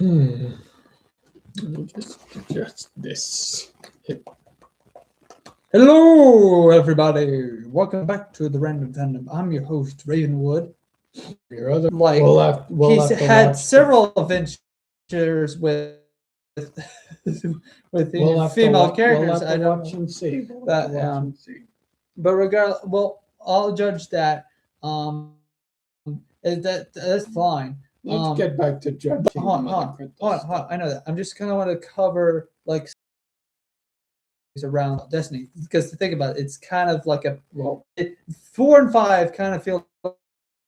Let me just adjust this. Hello, everybody. Welcome back to the Random Fandom. I'm your host, Ravenwood. Your other, Like, we'll he's have to had watch several adventures with with we'll have female to, characters. We'll have I to don't watch know and see. We'll have that, to watch and see. but regardless, well, I'll judge that. That's fine. Let's get back to judging Hold on, the hold Mother on, Crystal hold on, hold on. I know that. I'm just kind of want to cover like around Destiny because to think about it, it's kind of like Well, 4 and 5 kind of feel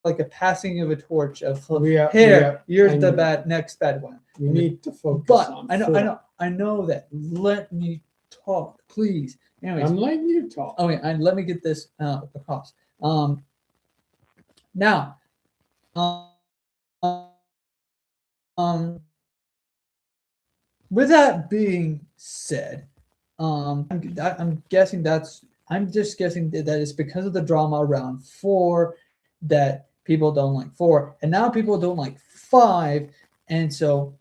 like a passing of a torch of here. You're the next bad one. We need to focus But on I know that. Let me talk, please. Anyways, I'm letting you talk. okay, and let me get this across. Now, with that being said, I'm guessing I'm just guessing that it's because of the drama around 4 that people don't like 4, and now people don't like 5, and so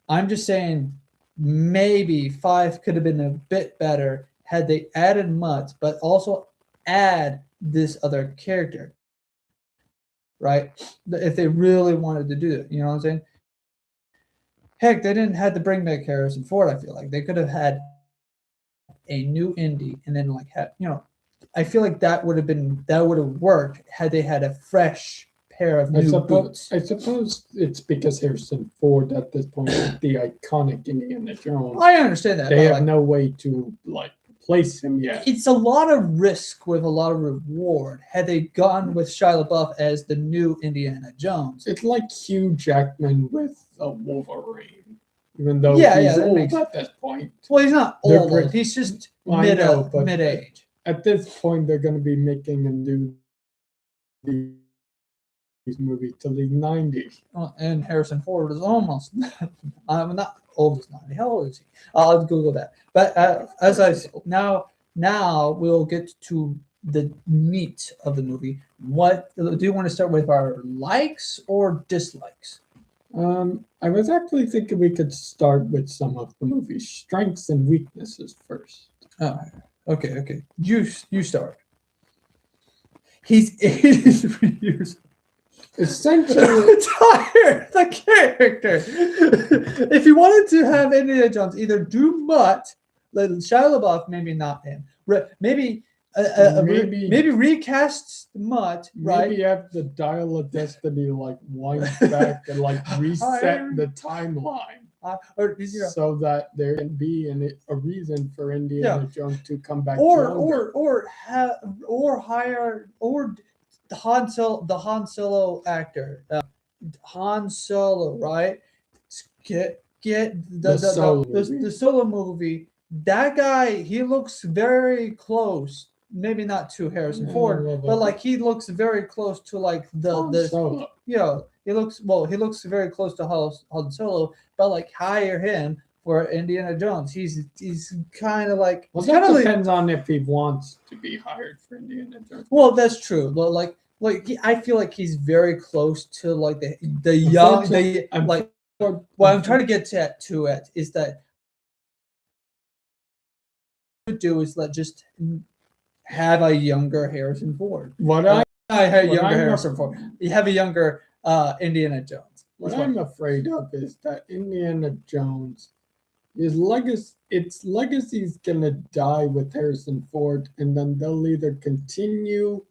I'm just saying maybe 5 could have been a bit better had they added Mutt, but also add this other character, right? If they really wanted to do it, you know what I'm saying? Heck, they didn't have to bring back Harrison Ford. I feel like they could have had a new Indy and then like I feel like that would have worked had they had a fresh pair of new boots. I suppose it's because Harrison Ford at this point is the iconic Indiana Jones. I understand that. They have no way to replace him yet. It's a lot of risk with a lot of reward had they gone with Shia LaBeouf as the new Indiana Jones. It's like Hugh Jackman with a Wolverine. Even though he's old at this point. Well, he's not old. He's just mid-age. At this point, they're going to be making him do these movies till he's 90. And Harrison Ford is almost, I'm not almost 90. How old is he? I'll Google that. But as I now we'll get to the meat of the movie. What do you want to start with? Our likes or dislikes? I was actually thinking we could start with some of the movie's strengths and weaknesses first. Oh, okay. You start. He's 83 years. Essentially, tired the character. If you wanted to have Indiana Jones, either do Mutt, like Shia LaBeouf, maybe not him. Maybe recast Mutt, right? Maybe have the Dial of Destiny wind back and reset the timeline, so that there can be a reason for Indiana Jones to come back. Or hire the Han Solo actor, Han Solo, right? Get the Solo movie. That guy, he looks very close. Maybe not to Harrison Ford, but he looks very close to Solo. He looks very close to Han Solo, but hire him for Indiana Jones. He's kind of like. Well, that depends on if he wants to be hired for Indiana Jones. Well, that's true. But I feel like he's very close to the young. What I'm trying to get to it is that do is just have a younger Harrison Ford. Harrison Ford. You have a younger Indiana Jones. What I'm afraid of is that Indiana Jones, its legacy is gonna die with Harrison Ford, and then they'll either continue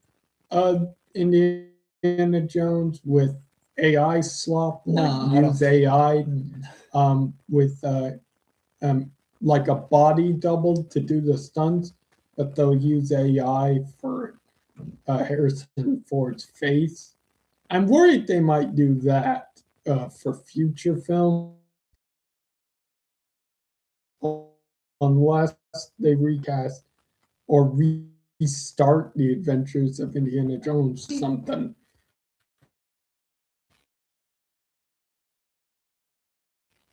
Indiana Jones with AI slop, use AI with a body double to do the stunts, but they'll use AI for Harrison Ford's face. I'm worried they might do that for future films, unless they recast or restart the adventures of Indiana Jones or something.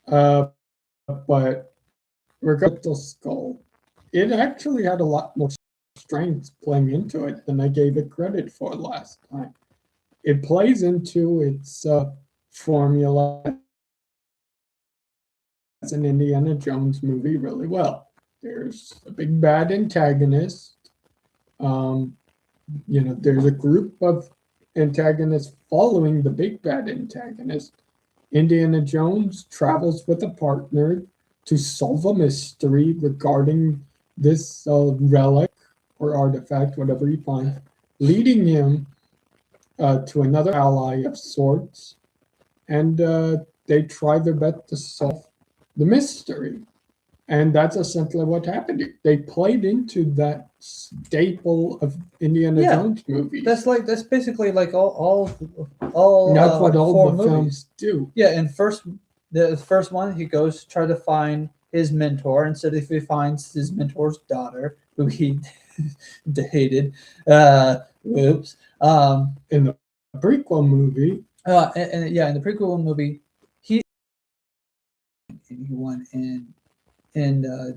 But regardless of Skull, it actually had a lot more strengths playing into it than I gave it credit for last time. It plays into its formula an Indiana Jones movie really well. There's a big bad antagonist. There's a group of antagonists following the big bad antagonist. Indiana Jones travels with a partner to solve a mystery regarding this relic or artifact, whatever he finds, leading him to another ally of sorts, and they try their best to solve the mystery. And that's essentially what happened. They played into that staple of Indiana Jones movies. That's basically like all. That's what all the movies. films do. Yeah, and the first one, he goes to try to find his mentor. Instead, if he finds his mentor's daughter, who he hated, whoops. In the prequel movie, in the prequel movie, he won in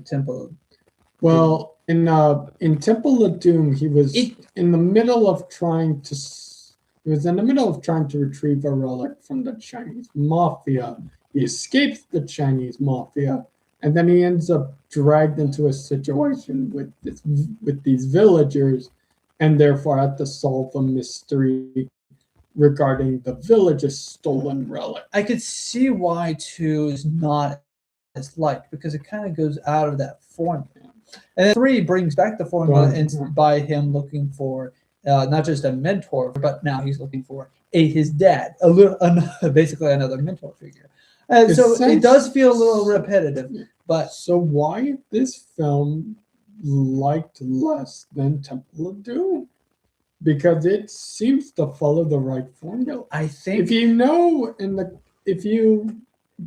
Temple. Well, in Temple of Doom, he was in the middle of trying to. He was in the middle of trying to retrieve a relic from the Chinese mafia. He escapes the Chinese mafia, and then he ends up dragged into a situation with these villagers, and therefore had to solve a mystery regarding the village's stolen relic. I could see why 2 is not as liked, because it kind of goes out of that formula. And then 3 brings back the formula and by him looking for not just a mentor, but now he's looking for his dad, basically another mentor figure. So it does feel a little repetitive. But so why this film liked less than Temple of Doom? Because it seems to follow the right formula. I think if you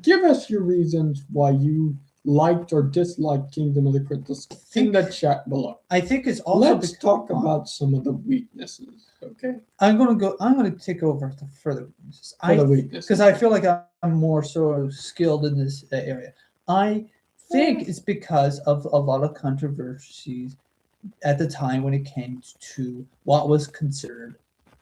give us your reasons why you liked or disliked Kingdom of the Crystal Skull in the chat below. I think it's also. Let's talk about some of the weaknesses. Okay. I'm gonna take over the further weaknesses. Because I feel like I'm more so skilled in this area. I think it's because of a lot of controversies at the time when it came to what was considered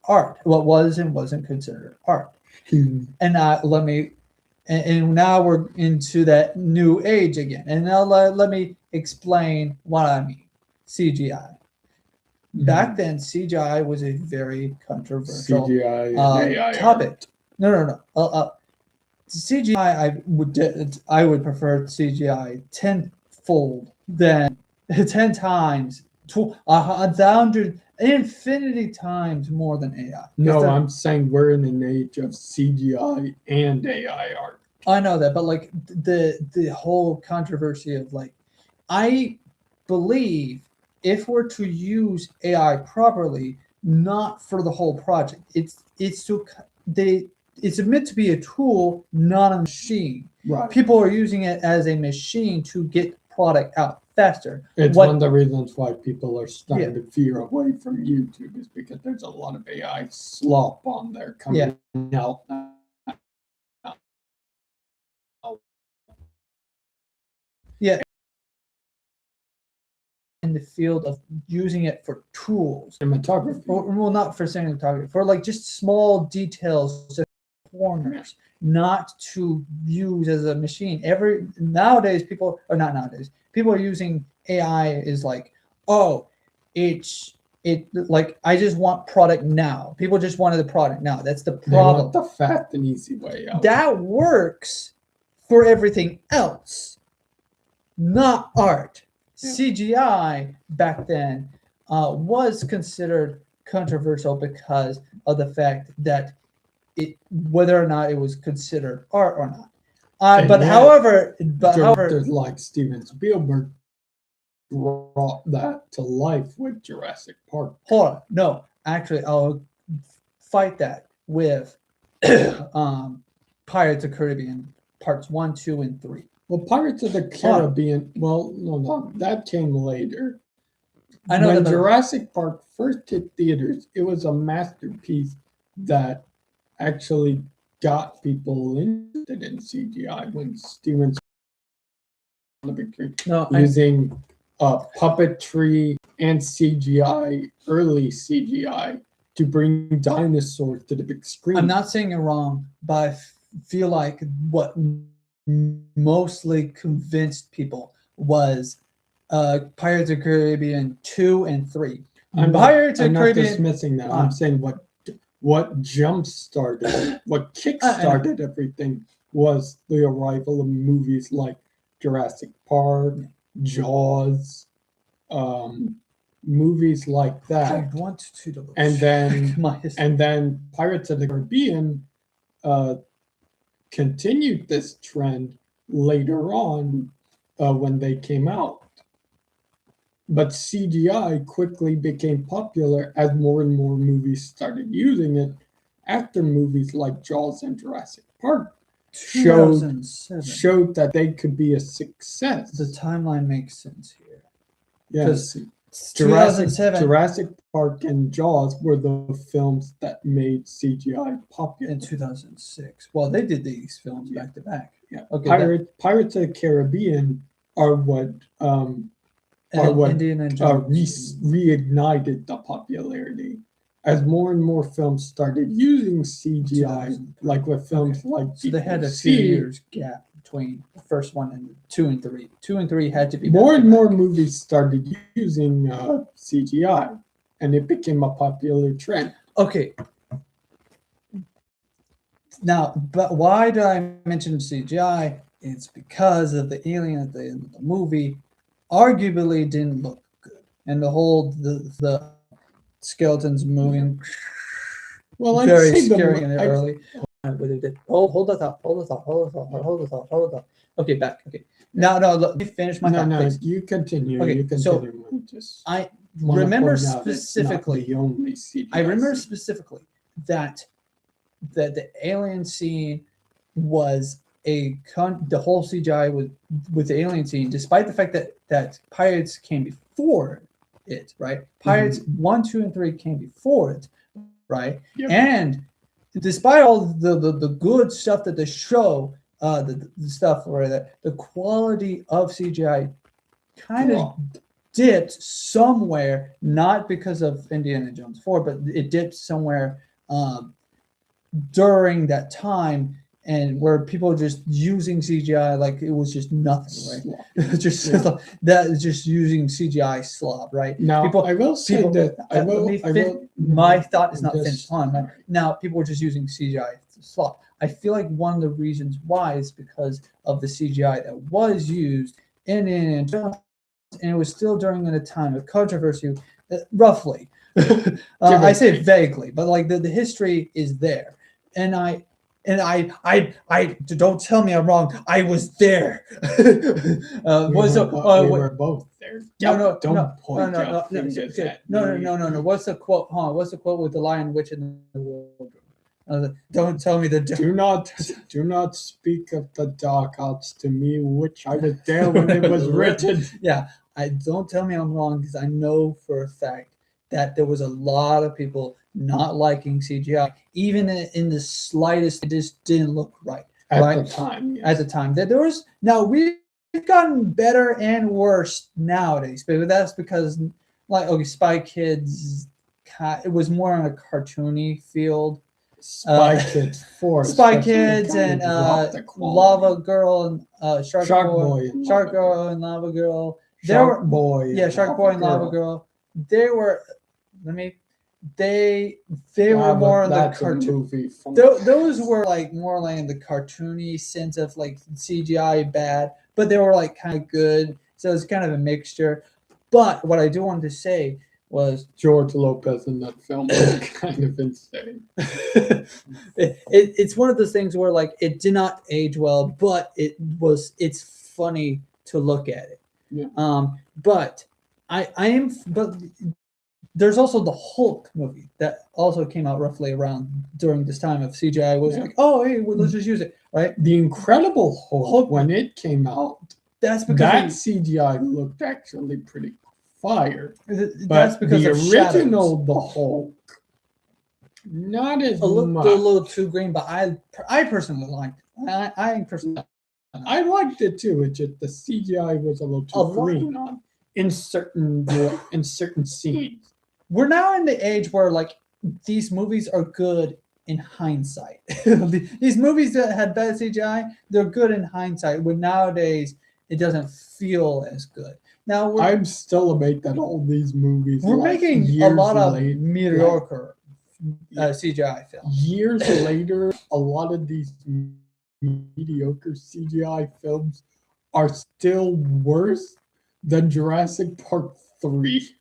art, what was and wasn't considered art. And And now we're into that new age again. And now let me explain what I mean. CGI. Back then, CGI was a very controversial topic. No. CGI, I would prefer CGI tenfold than 10 times, 100, infinity times more than AI. No, I'm saying we're in an age of CGI and AI art. I know that, but like the whole controversy of I believe if we're to use AI properly, not for the whole project, it's meant to be a tool, not a machine. Right. People are using it as a machine to get product out faster. It's one of the reasons why people are starting to veer away from YouTube, is because there's a lot of AI slop on there coming out. Yeah. In the field of using it for tools. Cinematography. Well, not for cinematography, for just small details, just corners, not to use as a machine. People are using AI is I just want product now. People just wanted the product now. That's the problem. They want the fast and easy way out. That works for everything else, not art. CGI back then was considered controversial because of the fact that whether or not it was considered art or not. However, like Steven Spielberg brought that to life with Jurassic Park. Hold on, no, actually, I'll fight that with Pirates of the Caribbean parts 1, 2, and 3. Well, Pirates of the Caribbean. Well, no, that came later. I know when Jurassic Park first hit theaters, it was a masterpiece that actually got people interested in CGI. When Steven using puppetry and CGI, early CGI, to bring dinosaurs to the big screen. I'm not saying you're wrong, but I feel like what mostly convinced people was Pirates of the Caribbean 2 and 3. I'm Pirates of not the Caribbean. dismissing that. I'm saying what jump started, what kick started everything was the arrival of movies like Jurassic Park, Jaws, movies like I that. want to double And check my then history. and then Pirates of the Caribbean continued this trend later on when they came out. But CGI quickly became popular as more and more movies started using it after movies like Jaws and Jurassic Park showed 2007. that they could be a success. The timeline makes sense here. Yes, It's 2007 Jurassic Park and Jaws were the films that made CGI popular. in 2006. Well, they did these films back to back. Yeah. Okay, Pirates of the Caribbean are what Indiana Jones. reignited the popularity as more and more films started using CGI, like with films like So they had a few years gap between the first one and 2 and 3. 2 and 3 had to be more and more movies started using CGI, and it became a popular trend. Okay. Now, but why do I mention CGI? It's because of the alien at the end of the movie arguably didn't look good. And the whole the skeletons moving very scary in the early. Hold the thought. Okay, back. Okay. No, let me finish my thought. No, you continue. Okay, you continue. So I remember specifically. The only CGI I remember specifically that the alien scene was the whole CGI with the alien scene, despite the fact that Pirates came before it, right? Pirates 1, 2, and 3 came before it, right? Yep. And despite all the good stuff that they show, the stuff where the quality of CGI kind of dipped somewhere, not because of Indiana Jones 4, but it dipped somewhere during that time, and where people were just using CGI like it was just nothing, right? just using CGI slop, right? Now, I will say that my thought is not finished. Now, people were just using CGI slop. I feel like one of the reasons why is because of the CGI that was used in Indiana Jones, and it was still during a time of controversy, roughly. I say vaguely, but like the history is there, and I don't tell me I'm wrong. I was there. We were both there. No. What's the quote? What's the quote with the Lion, Witch, and the Wardrobe? Don't tell me the. Do not speak of the dark arts to me, which I was there when it was written. Yeah, don't tell me I'm wrong, because I know for a fact that there was a lot of people not liking CGI, even in the slightest. It just didn't look right at the time. Yes. At the time, that there was. Now we've gotten better and worse nowadays, but that's because, like, Spy Kids, it was more on a cartoony field. Spy Kids 4. Spy Kids and Lava Girl and Shark Boy and Lava Girl. Shark Boy and Lava Girl. They were. They were more in the cartoon. Those were like more like in the cartoony sense of like CGI bad, but they were like kind of good. So it's kind of a mixture. But what I do want to say was George Lopez in that film was kind of insane. It's one of those things where like it did not age well, but it's funny to look at it. Yeah. But but there's also the Hulk movie that also came out roughly around during this time of CGI was like, oh, hey, well, let's just use it, right? The Incredible Hulk when it came out, that's because that CGI looked actually pretty fire. That's because the of original shadows. The Hulk, not as much. A little too green, but I personally liked it. I liked it too. It's just the CGI was a little too green in certain scenes. We're now in the age where like these movies are good in hindsight. These movies that had bad CGI, they're good in hindsight. But nowadays, it doesn't feel as good. Now I'm still amazed that all these movies we're like making a years lot of late, mediocre CGI films. years later, a lot of these mediocre CGI films are still worse than Jurassic Park 3.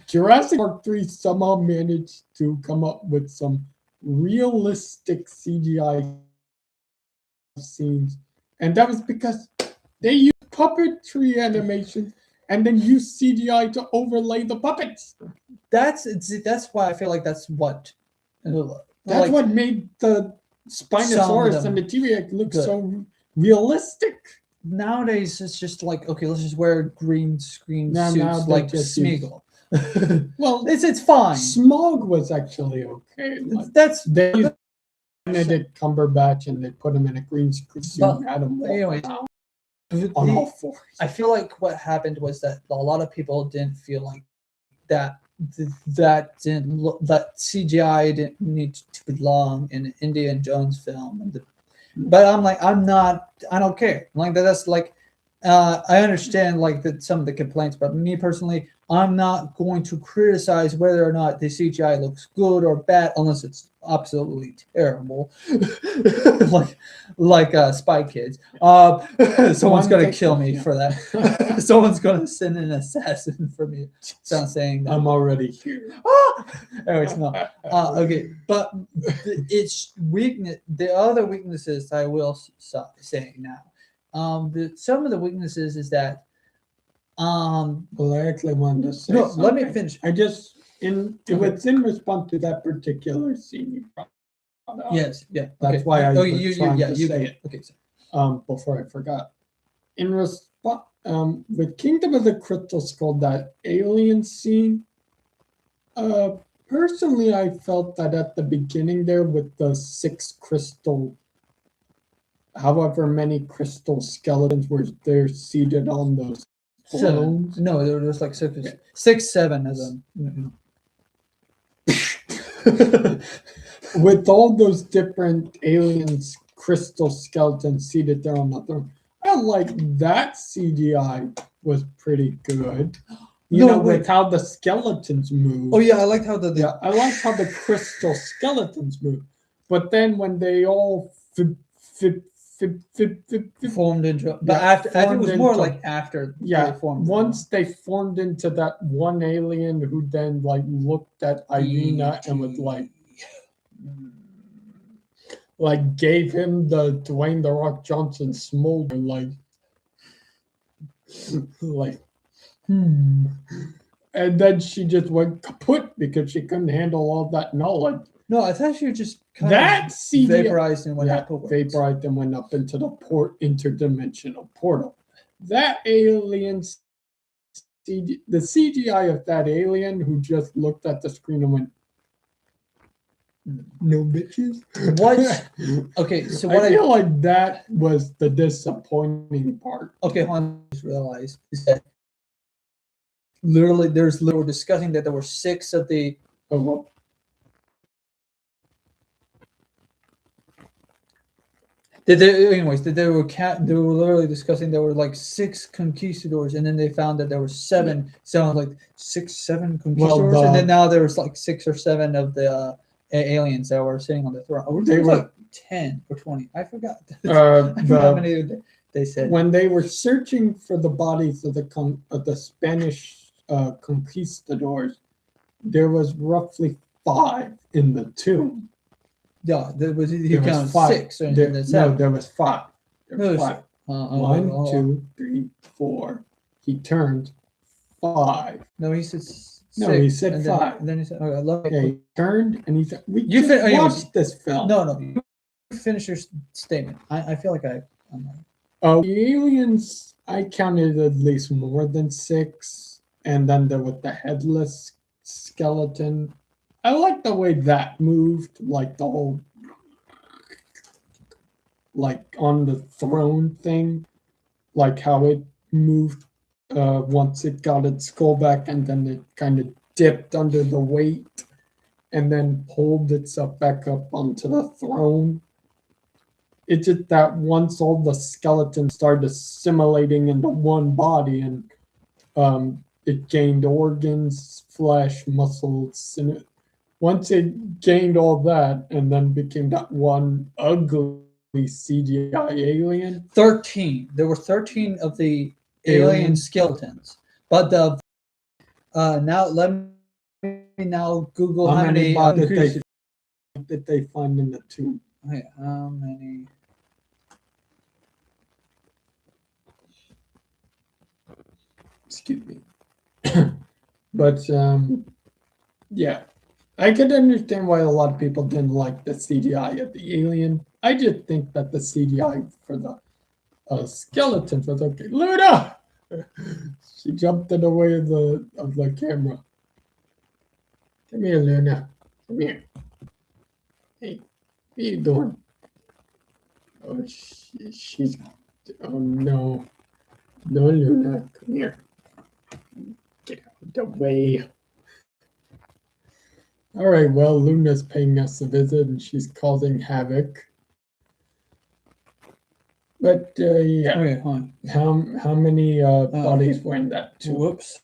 Jurassic Park 3 somehow managed to come up with some realistic CGI scenes, and that was because they used puppetry animation and then used CGI to overlay the puppets. That's why I feel like that's what That's what made the Spinosaurus and the T-Rex look good. so realistic. Nowadays it's just like, okay, let's just wear green screen Now suits they like just Smeagol. Well, it's fine. Smog was actually okay. Like, That's they used Benedict Cumberbatch and they put him in a green screen suit But and had him walk anyway, around on all fours. I feel like what happened was that a lot of people didn't feel like that that CGI didn't need to belong in an Indiana Jones film. But I'm like, I don't care. Like that's like, I understand like that some of the complaints, but me personally, I'm not going to criticize whether or not the CGI looks good or bad unless it's absolutely terrible, like Spy Kids. Someone's gonna kill me for that. Someone's gonna send an assassin for me. So I'm saying that. I'm already here. Anyways, no. Okay, but it's weakness. The other weaknesses I will say now. Some of the weaknesses is that. Well, I actually wanted to say No, something. let me finish. It was in response to that particular scene you brought up. Yes, yeah. That's okay. why I was you trying yeah, to you say it. Okay, so. Before I forgot. In response, with Kingdom of the Crystal Skull, that alien scene, personally, I felt that at the beginning there with the however many crystal skeletons were there seated on those thrones. No, there was like six, seven of them. With all those different aliens, crystal skeletons seated there on the throne, I like that CGI was pretty good. With how the skeletons move. Oh yeah, I liked how I liked how the crystal skeletons move. But then when they all formed into, but after it was more like after they formed. Once they formed into that one alien who then like looked at Irina and was like gave him the Dwayne the Rock Johnson smolder and then she just went kaput because she couldn't handle all that knowledge. No, I thought she just kind of vaporized and went up. Vaporized and went up into the interdimensional portal. That alien, the CGI of that alien who just looked at the screen and went, "No bitches." What? Okay, so what I feel like that was the disappointing part. Okay, I just realized is that literally we're discussing that there were 6 of the. They were literally discussing there were like 6 conquistadors, and then they found that there were 7. Sounds like 7 conquistadors, and then now there was like 6 or 7 of the aliens that were sitting on the throne. They were like 10 or 20. I forgot. How many they said when they were searching for the bodies of the Spanish conquistadors. There was roughly 5 in the tomb. Yeah, there was 6. There was 5. There was 5. 1, 2, 3, 4. He turned 5. No, he said 6. No, he said and 5. Then he said, "Okay, he turned and he said, we watched this film." No, you finish your statement. I feel like I'm the aliens, I counted at least more than 6, and then there was the headless skeleton. I like the way that moved, like the whole, like on the throne thing, like how it moved once it got its skull back, and then it kind of dipped under the weight, and then pulled itself back up onto the throne. It's just that once all the skeletons started assimilating into one body, and it gained organs, flesh, muscles, and once it gained all that, and then became that one ugly CGI alien. 13. There were 13 of the alien skeletons, but the now let me now Google how many did they find in the tomb? Okay, how many? Excuse me. But yeah, I could understand why a lot of people didn't like the CGI of the alien. I just think that the CGI for the skeletons was okay. Luna, she jumped in the way of the camera. Come here, Luna. Come here. Hey, what are you doing? Oh, she's. Oh no, no, Luna, come here. Get out of the way. All right, well, Luna's paying us a visit and she's causing havoc. But yeah, Okay, hold on. How many bodies were in that tomb? Whoops.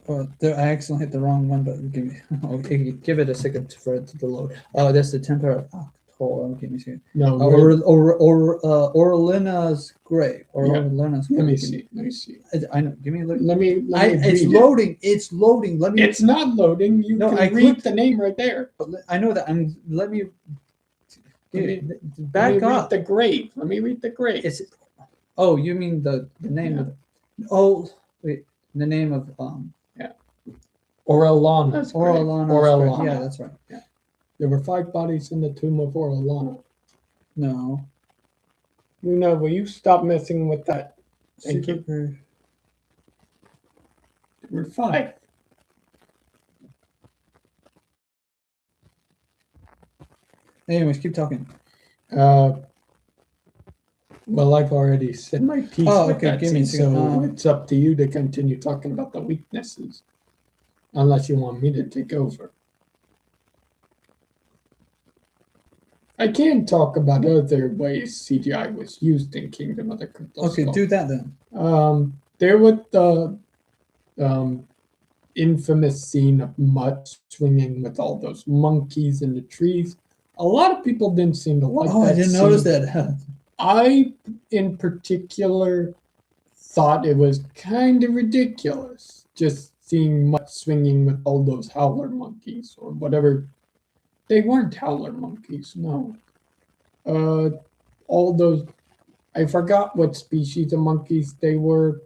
Oh, there, I accidentally hit the wrong one, but give me. Okay, give it a second for it to load. Oh, that's the temper. Hold on, give me a second. No, Orlina's grave. Orlina's grave. Let me see. Let me see. I know. Give me a look. Let me it's loading. It's loading. Let me. It's not loading. You can read the name right there. I know that. Let me. Back up. Read the grave. Let me read the grave. Oh, you mean the name of? Oh, wait. The name of Yeah. Orellana's grave. Orellana. Yeah, that's right. Yeah. There were 5 bodies in the tomb of Orellana. No. Luna, will you stop messing with that? Thank you. There were 5. Anyways, keep talking. Well, I've already said my piece. Oh, okay. Give me a second. So it's up to you to continue talking about the weaknesses, unless you want me to take over. I can talk about other ways CGI was used in Kingdom of the Crystal Skull. Okay, do that then. There was the infamous scene of Mutt swinging with all those monkeys in the trees. A lot of people didn't seem to like that. I didn't notice that. I, in particular, thought it was kind of ridiculous just seeing Mutt swinging with all those howler monkeys or whatever. They weren't howler monkeys, no. All those, I forgot what species of monkeys they were.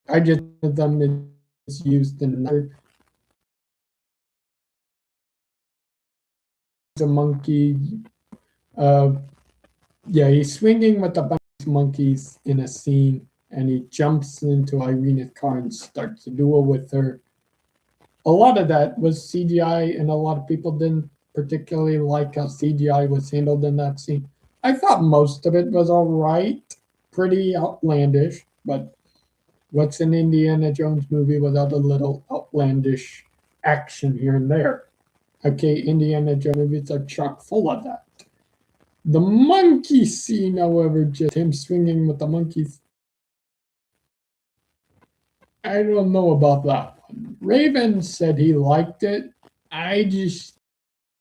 I just know them is used in another. A monkey. Yeah, he's swinging with a bunch of monkeys in a scene, and he jumps into Irina's car and starts a duel with her. A lot of that was CGI, and a lot of people didn't particularly like how CGI was handled in that scene. I thought most of it was all right, pretty outlandish, but what's an Indiana Jones movie without a little outlandish action here and there? Okay, Indiana Jones movies are chock full of that. The monkey scene, however, just him swinging with the monkeys, I don't know about that one. Raven said he liked it. I just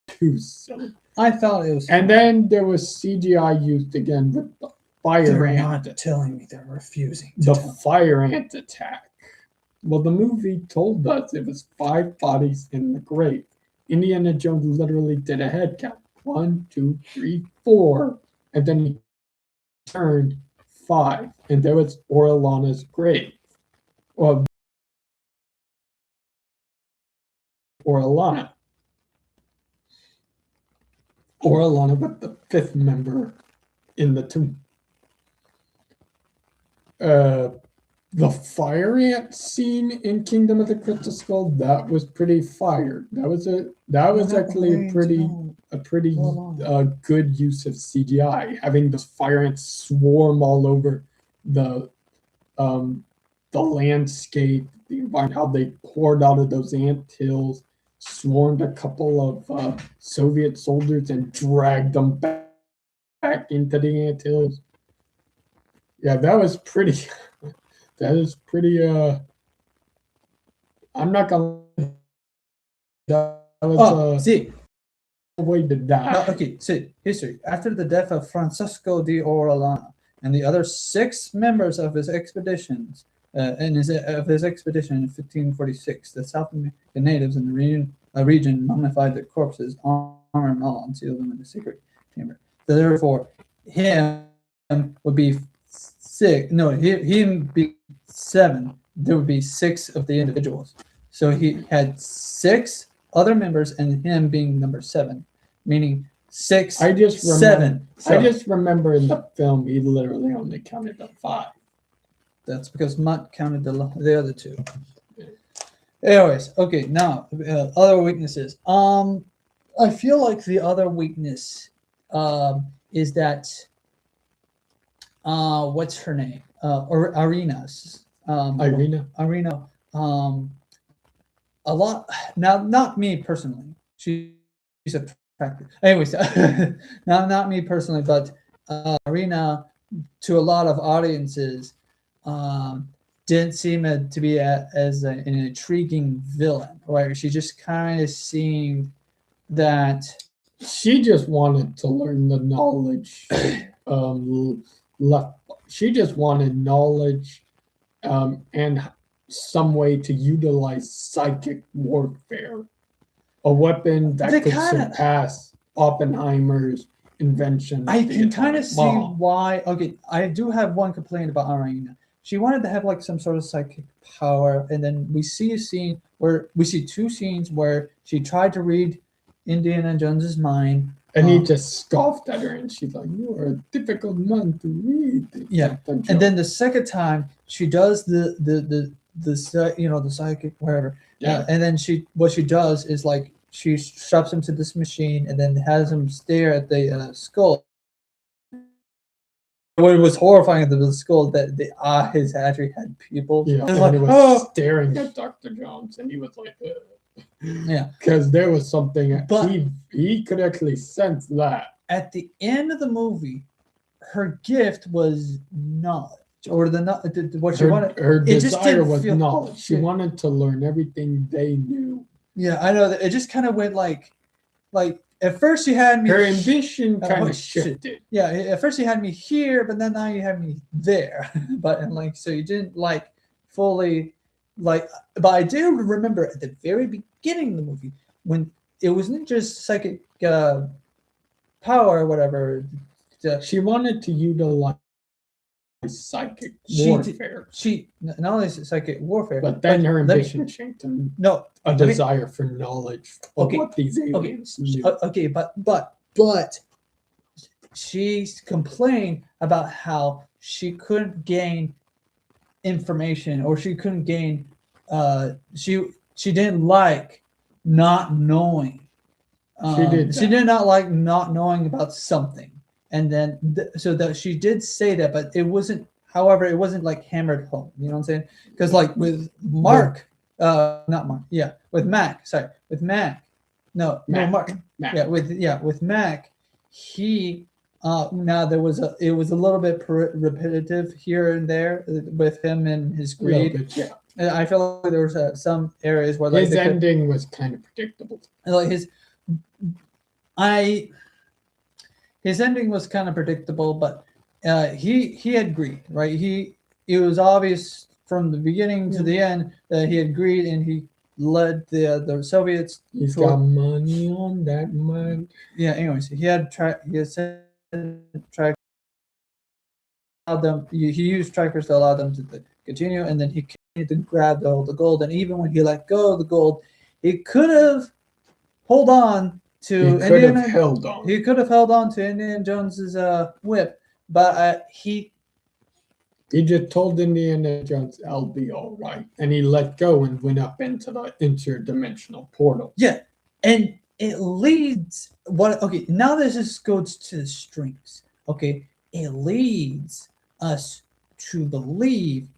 too silly. I thought it was. And then there was CGI used again with the fire ant. Not telling me they're refusing. The fire ant attack. Well, the movie told us it was 5 bodies in the grave. Indiana Jones literally did a head count. 1, 2, 3, 4, and then he turned 5, and there was Orellana's grave. Well, Orellana with the 5th member in the tomb. The fire ant scene in Kingdom of the Crystal Skull, that was pretty fire. That was actually a pretty good use of CGI, having the fire ants swarm all over the the landscape, the environment, how they poured out of those ant hills, swarmed a couple of Soviet soldiers and dragged them back into the ant hills. Yeah, that was pretty. That is pretty. I'm not gonna. That was see. a way to die. Okay, see, history. After the death of Francisco de Orellana and the other 6 members of his expeditions, in his expedition in 1546, the South American natives in the region mummified their corpses, armor and all, and sealed them in a secret chamber. Therefore, him would be 6. No, him be 7. There would be 6 of the individuals. So he had 6 other members, and him being number 7, meaning 6, I just 7. I just remember in the film he literally only counted to 5. That's because Mutt counted the other 2. Anyways, okay, now other weaknesses. I feel like the other weakness is that what's her name? Irina's. Irina. A lot now, not me personally. She's attractive. Anyways, not me personally, but Irina, to a lot of audiences, didn't seem to be as an intriguing villain, right? She just kind of seemed that she just wanted to learn the knowledge. She just wanted knowledge and some way to utilize psychic warfare, a weapon that could surpass Oppenheimer's invention. I can kind of see why. Okay, I do have one complaint about Irina. She wanted to have like some sort of psychic power, and then we see 2 scenes where she tried to read Indiana Jones's mind, and he just scoffed at her, and she's like, "You are a difficult man to read." Yeah, and then the second time she does the psychic whatever. Yeah, and then what she does is like she straps him to this machine and then has him stare at the skull. What was horrifying at the skull that the eyes actually had pupils. Yeah, and he was staring at Dr. Jones, and he was like, yeah, because there was something. But he could actually sense that. At the end of the movie, her gift was knowledge. Or what she wanted. Her desire was knowledge. She wanted to learn everything they knew. Yeah, I know that. It just kind of went like at first you had me. Her ambition kind of shifted. Yeah, at first you had me here, but then now you have me there. But so you didn't fully But I do remember at the very beginning of the movie when it wasn't just psychic power or whatever. She wanted to utilize psychic warfare. She not only psychic warfare, but then her ambition changed to a desire for knowledge of what these aliens knew. Okay, but she complained about how she couldn't gain information, or she couldn't gain. She didn't like not knowing. She did not like not knowing about something. And then, so that she did say that, but it wasn't. However, it wasn't like hammered home. You know what I'm saying? Because like with Mark, not Mark. Yeah, with Mac. Sorry, with Mac. No, Mark. Mac. Yeah, with Mac, he. Now it was a little bit repetitive here and there with him and his greed. Yeah. And I feel like there was some areas where his ending was kind of predictable. Like his ending was kind of predictable, but he had greed, right? It was obvious from the beginning to the end that he had greed, and he led the Soviets. He's got money on that man. Yeah. Anyways, he allowed them. He used trackers to allow them to continue, and then he continued to grab the gold. And even when he let go of the gold, he could have held on to Indiana. He could have held on to Indiana Jones's whip, but he just told Indiana Jones, "I'll be all right," and he let go and went up into the interdimensional portal. Yeah, and it leads now this just goes to the strings. Okay, it leads us to believe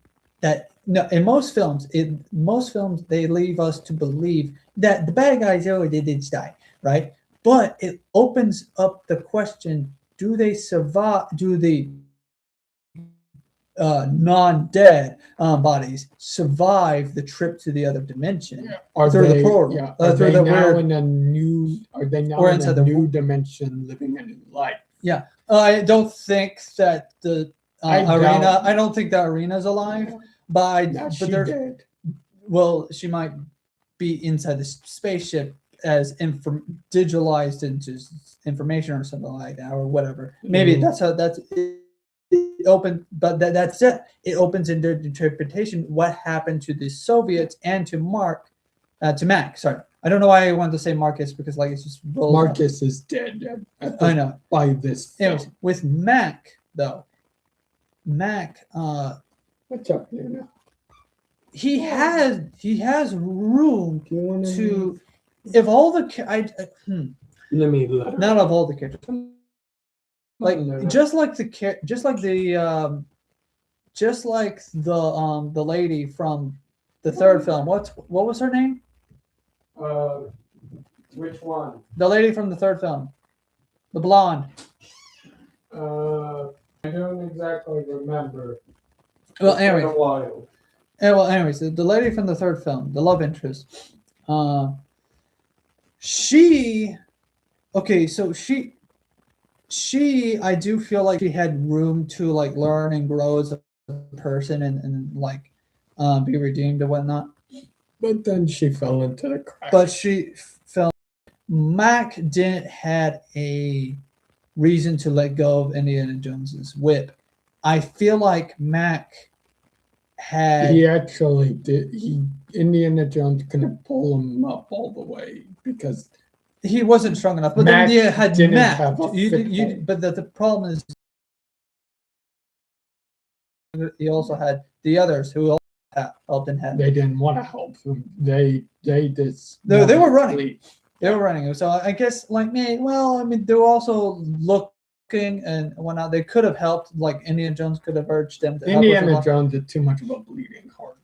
that no, in most films they leave us to believe that the bad guys, oh, they did die, right? But it opens up the question: do they survive? Do the non-dead bodies survive the trip to the other dimension Are through they? the portal? Yeah. Are Through they the now weird, in a new? Are they now or in inside a the new dimension, living a new life? yeah. I don't think that the I arena. doubt- I don't think the arena's alive, but Now but she there's did. well, she might be inside the spaceship as digitalized into information or something like that or whatever. Maybe Mm. that's how that's it open, but that's it. It opens into interpretation what happened to the Soviets and to Mac. Sorry, I don't know why I wanted to say Marcus because like it's just rolled up. Marcus is dead I know. by this Anyways, film. with Mac though, Mac, What's up, Nana? he has room Do you want to, if all the Let me let her. not of all the characters, like Nana. just like the the lady from the third film. What was her name? Which one? The lady from the third film, the blonde. I don't exactly remember. Well, It's been anyway, a while. anyways, the lady from the third film, the love interest. She, okay, so I do feel like she had room to like learn and grow as a person and like be redeemed and whatnot. But then she fell into the crack. But she felt Mac didn't had a reason to let go of Indiana Jones's whip. I feel like Mac had He actually did. Indiana Jones couldn't pull him up all the way because he wasn't strong enough. But Mac then you had didn't Mac. have a foothold. But the problem is he also had the others who also helped and had. they didn't want to help him. They just They were wanted to running. leave. They were running. So I guess like me, well, I mean, they were also looking and whatnot. They could have helped. Like Indiana Jones could have urged them to help. Indiana Jones did too much of a bleeding heart.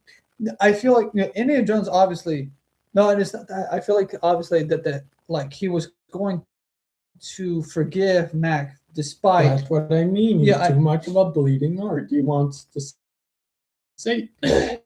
I feel like Indiana Jones obviously. No, it is not that. I feel like obviously that like he was going to forgive Mac despite. That's what I mean. He's Yeah, too much of a bleeding heart. He wants to save people,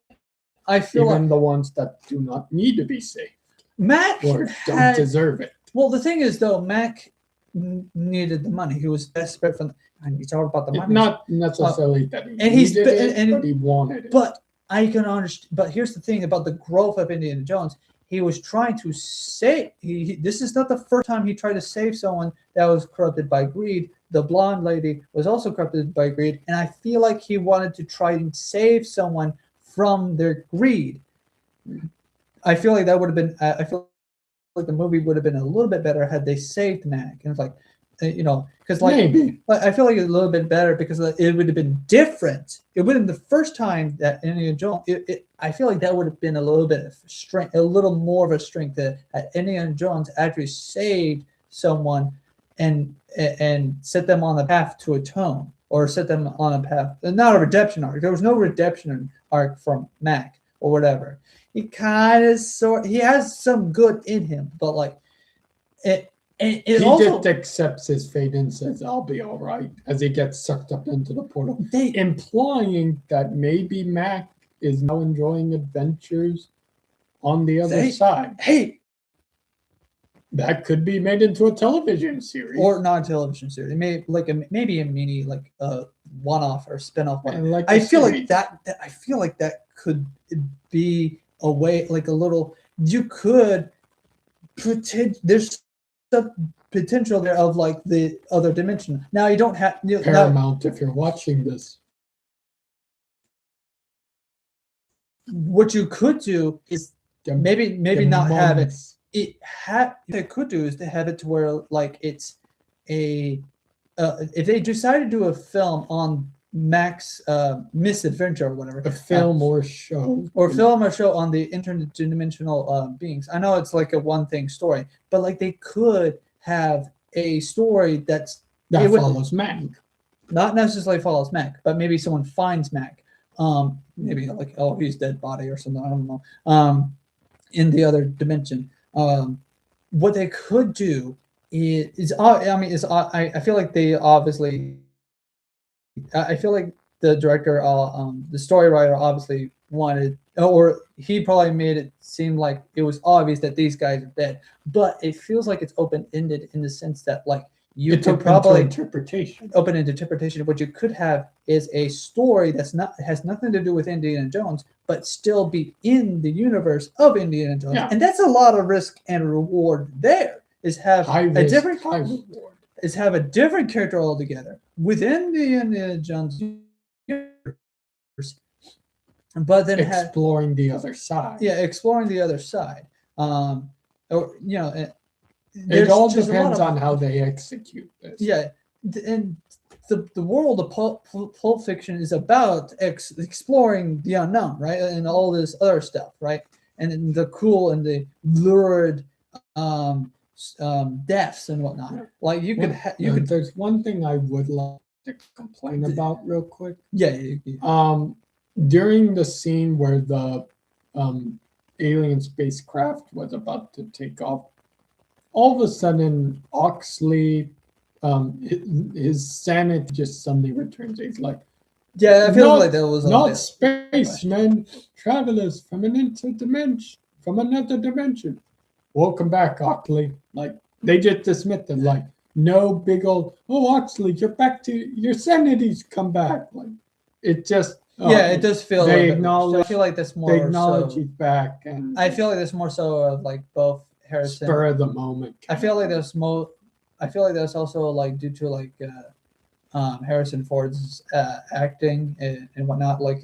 I feel even like the ones that do not need to be saved Mac or don't had, deserve it. well, the thing is though, Mac needed the money. He was desperate for. And he's all about the money. Not necessarily that he and he's needed it, and but he wanted it. But I can understand. But here's the thing about the growth of Indiana Jones. He was trying to save. This is not the first time he tried to save someone that was corrupted by greed. The blonde lady was also corrupted by greed, and I feel like he wanted to try and save someone from their greed. I feel like that would have been. I feel like the movie would have been a little bit better had they saved Mac. And it's like, because like Maybe. I feel like it's a little bit better because it would have been different. It would have been the first time that Indiana Jones. I feel like that would have been a little bit of strength, a little more of a strength that Indiana Jones actually saved someone and set them on the path to atone or set them on a path, not a redemption arc. There was no redemption arc from Mac or whatever. He kind of he has some good in him, but like it He also just accepts his fate and says, "I'll be all right," as he gets sucked up into the portal, they implying that maybe Mac is now enjoying adventures on the other side. Hey, that could be made into a television series or not a television series. Maybe a mini like a one-off or spin-off. Like I feel like that. I feel like that could be a way, like a little. You could pretend there's some potential there of like the other dimension. Now you don't have Paramount. If you're watching this, what you could do is maybe not have it. They could do is to have it to where like it's a if they decide to do a film on Mac's misadventure or whatever, a film or show on the interdimensional beings. I know it's like a one thing story, but like they could have a story that follows Mac. Not necessarily follows Mac, but maybe someone finds Mac, Maybe like, oh, he's dead body or something. I don't know. In the other dimension, what they could do is I mean, I feel like they obviously, I feel like the director, the story writer obviously wanted, or he probably made it seem like it was obvious that these guys are dead, but it feels like it's open ended in the sense that like you It's could open to probably interpretation. open into interpretation. What you could have is a story that's not has nothing to do with Indiana Jones, but still be in the universe of Indiana Jones, Yeah. and that's a lot of risk and reward. There is have High a risk, different high reward. is have a different character altogether within the Indiana Jones universe, but then Exploring the other side. exploring the other side. Or It all just a lot depends of- on how they execute this. Yeah, and the world of Pulp Fiction is about exploring the unknown, right, and all this other stuff, right, and then the cool and the lurid deaths and whatnot. Like you could There's one thing I would like to complain about real quick. During the scene where the alien spacecraft was about to take off, all of a sudden Oxley, his sanity just suddenly returns. He's like, I feel like that was not spacemen, travelers from another dimension. Welcome back, Oxley. Like they just dismissed it. Like no big old, oh Oxley, you're back to your sanity's come back. Like it just it does feel. They acknowledge. I feel like that's more. They acknowledge so, he's back, and I feel like there's more so of like both Harrison. Spur of the moment. I feel like there's more. I feel like that's also like due to like Harrison Ford's acting and whatnot. Like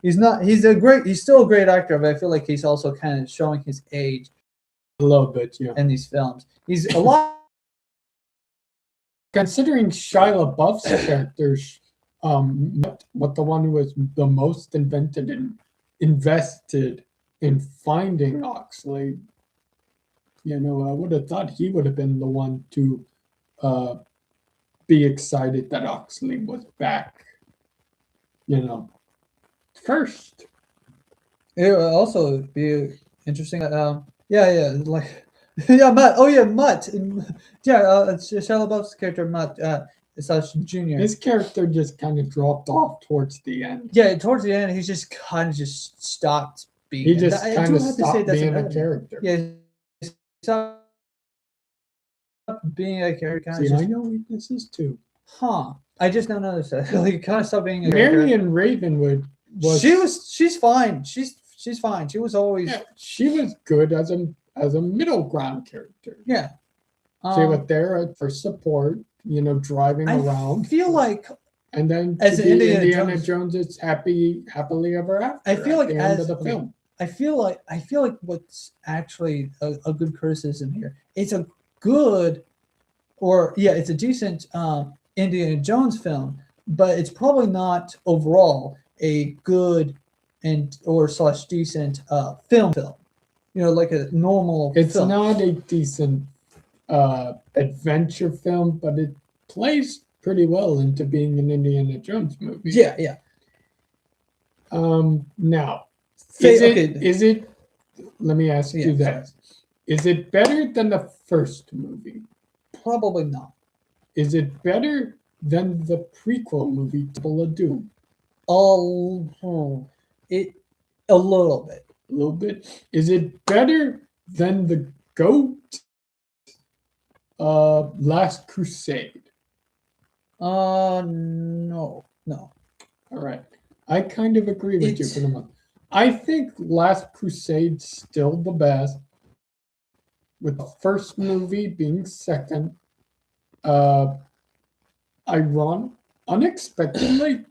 he's not. He's still a great actor, but I feel like he's also kind of showing his age a little bit. Yeah. In these films, he's a lot. Considering Shia LaBeouf's characters, what the one who was the most invented and invested in finding Oxley, I would have thought he would have been the one to be excited that Oxley was back. First. It would also be interesting. Like. Yeah, Mutt. Oh, yeah, Mutt. Shia LaBeouf's character, Mutt, Jr. His character just kind of dropped off towards the end. Yeah, towards the end, he just kind of just stopped being. He just kind of stopped being a character. Yeah, he stopped being a character. See, I know weaknesses too. I just don't notice that. Like, kind of stopped being a Marion Ravenwood was. She's fine. She's fine. She was always. Yeah, she was good as a middle ground character. Yeah. She was there for support, driving around. I feel like. And then as Indiana Jones is happily ever after. I feel like at the end of the film. I feel like what's actually a good criticism here. It's a good, it's a decent Indiana Jones film, but it's probably not overall a good or / decent film. Like a normal. It's film. not a decent adventure film, but it plays pretty well into being an Indiana Jones movie. Yeah. Now, is it? Let me ask you that: is it better than the first movie? Probably not. Is it better than the prequel movie, Temple of Doom? A little bit. A little bit. Is it better than the GOAT Last Crusade? No. All right. I kind of agree with you for the month. I think Last Crusade's still the best, with the first movie being second. Unexpectedly,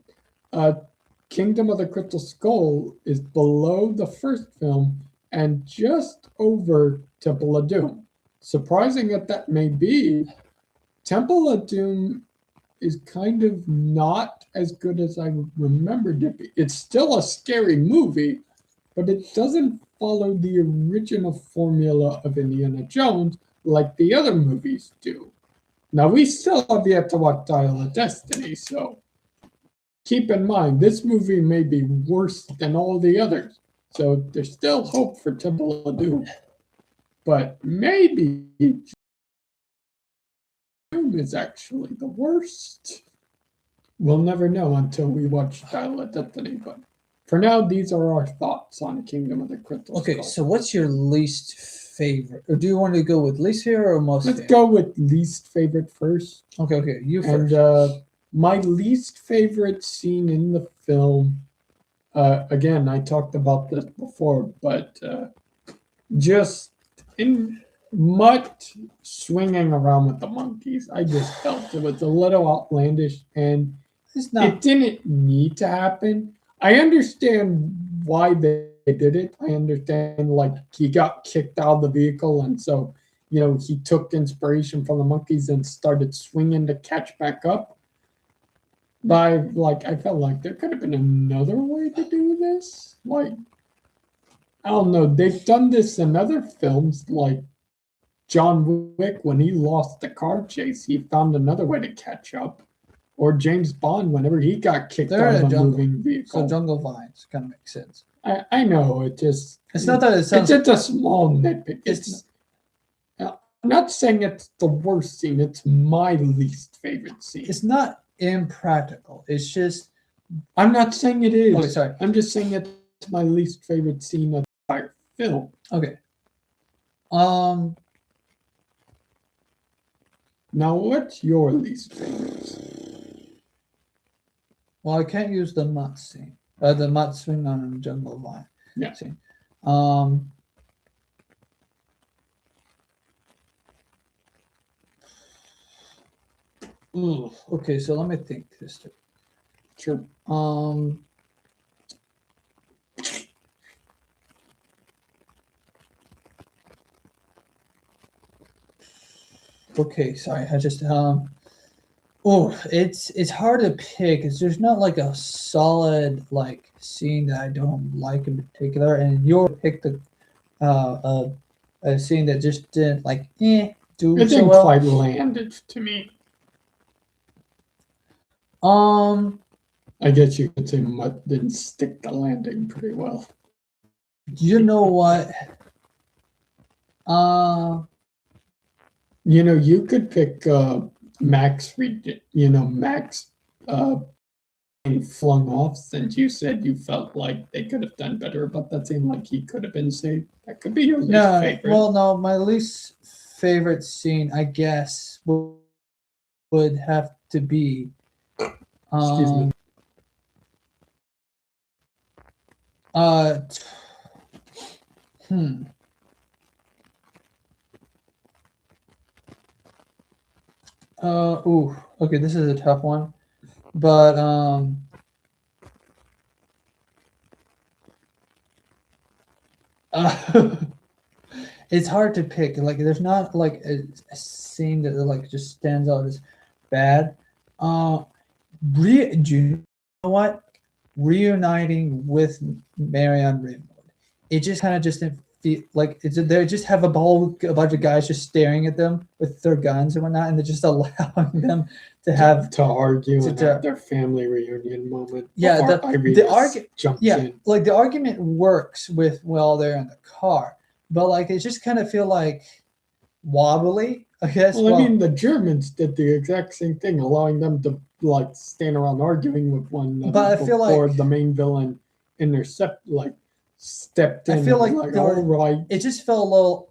Kingdom of the Crystal Skull is below the first film and just over Temple of Doom. Surprising that may be, Temple of Doom is kind of not as good as I remembered it to be. It's still a scary movie, but it doesn't follow the original formula of Indiana Jones like the other movies do. Now, we still have yet to watch Dial of Destiny, so keep in mind, this movie may be worse than all the others. So there's still hope for Temple of Doom. But maybe Doom is actually the worst. We'll never know until we watch Dial of Destiny. But for now, these are our thoughts on Kingdom of the Crystal Okay, Skull. so what's your least favorite? Or do you want to go with least favorite or most Let's favorite? go with least favorite first. Okay, you first. And my least favorite scene in the film, again, I talked about this before, but just in Mutt swinging around with the monkeys, I just felt it was a little outlandish and It's not. it didn't need to happen. I understand why they did it. I understand, like, he got kicked out of the vehicle, and so, he took inspiration from the monkeys and started swinging to catch back up. But I felt like there could have been another way to do this. Like, I don't know. They've done this in other films, like John Wick, when he lost the car chase, he found another way to catch up. Or James Bond, whenever he got kicked They're out in of a a jungle. moving vehicle. So jungle vines kind of makes sense. I know, It's not that it sounds. it's just a small nitpick. It's I'm not saying it's the worst scene. It's my least favorite scene. it's not impractical. It's just. I'm not saying it is. Okay, sorry. I'm just saying it's my least favorite scene of the entire film. Okay. Now, what's your least favorite? Well, I can't use the Mutt scene. The Mutt swing on a jungle vine. Yeah. Scene. Ooh, okay, so let me think this through. Sure. Okay, sorry. I just it's hard to pick. There's not like a solid like scene that I don't like in particular, and you picked a scene that just didn't do It so didn't well. quite land it to me. I guess you could say Mutt didn't stick the landing pretty well. You know what? You could pick Max. Max being flung off, since you said you felt like they could have done better, but that seemed like he could have been saved. That could be your least favorite. Well, no, my least favorite scene, I guess, would have to be. Excuse me. Okay, this is a tough one, but it's hard to pick. Like, there's not like a scene that like just stands out as bad. Do you know what? Reuniting with Marion Ravenwood, it just kind of just didn't feel like they just have a bunch of guys just staring at them with their guns and whatnot, and they're just allowing them to have to argue and have their family reunion moment. Yeah, the argument jumps in. Like the argument works while they're in the car, but like it just kind of feel like wobbly, I guess. Well, I mean, the Germans did the exact same thing, allowing them to stand around arguing with one another. But I feel like the main villain stepped in. I feel like all right. It just felt a little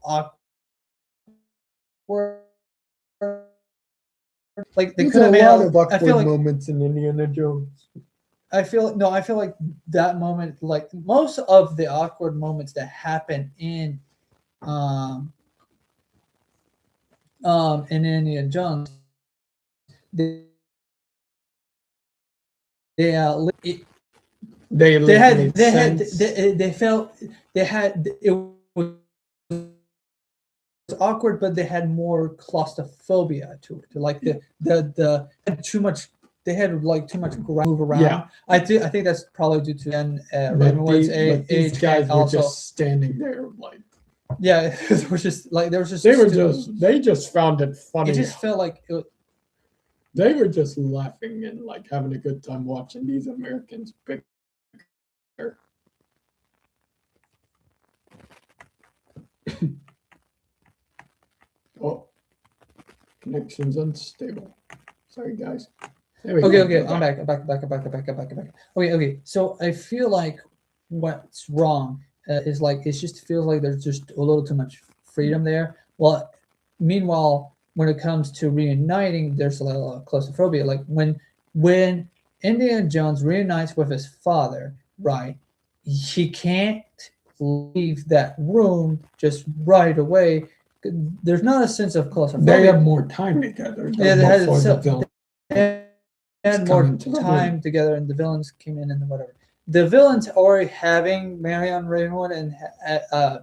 awkward. Like they could have made a lot of awkward I feel like moments in Indiana Jones. I feel like that moment, like most of the awkward moments that happen in Indiana Jones, they was awkward, but they had more claustrophobia to it. Like the too much. They had like too much ground move around. Yeah. I think that's probably due to Ravenwood's age. These guys were also just standing there like. Yeah, it was just like there was just. They just found it funny. It just felt like it. They were just laughing and like having a good time watching these Americans bicker. Oh, connection's unstable. Sorry, guys. There we Okay, go. okay, We're I'm back. Okay. So I feel like what's wrong is like it just feels like there's just a little too much freedom there. Well, meanwhile, when it comes to reuniting, there's a lot of claustrophobia. Like when Indiana Jones reunites with his father, right? He can't leave that room just right away. There's not a sense of claustrophobia. They have more time together. Yeah, they had before the so, villain and come more into the time room. together, and the villains came in and whatever. The villains already having Marion Ravenwood and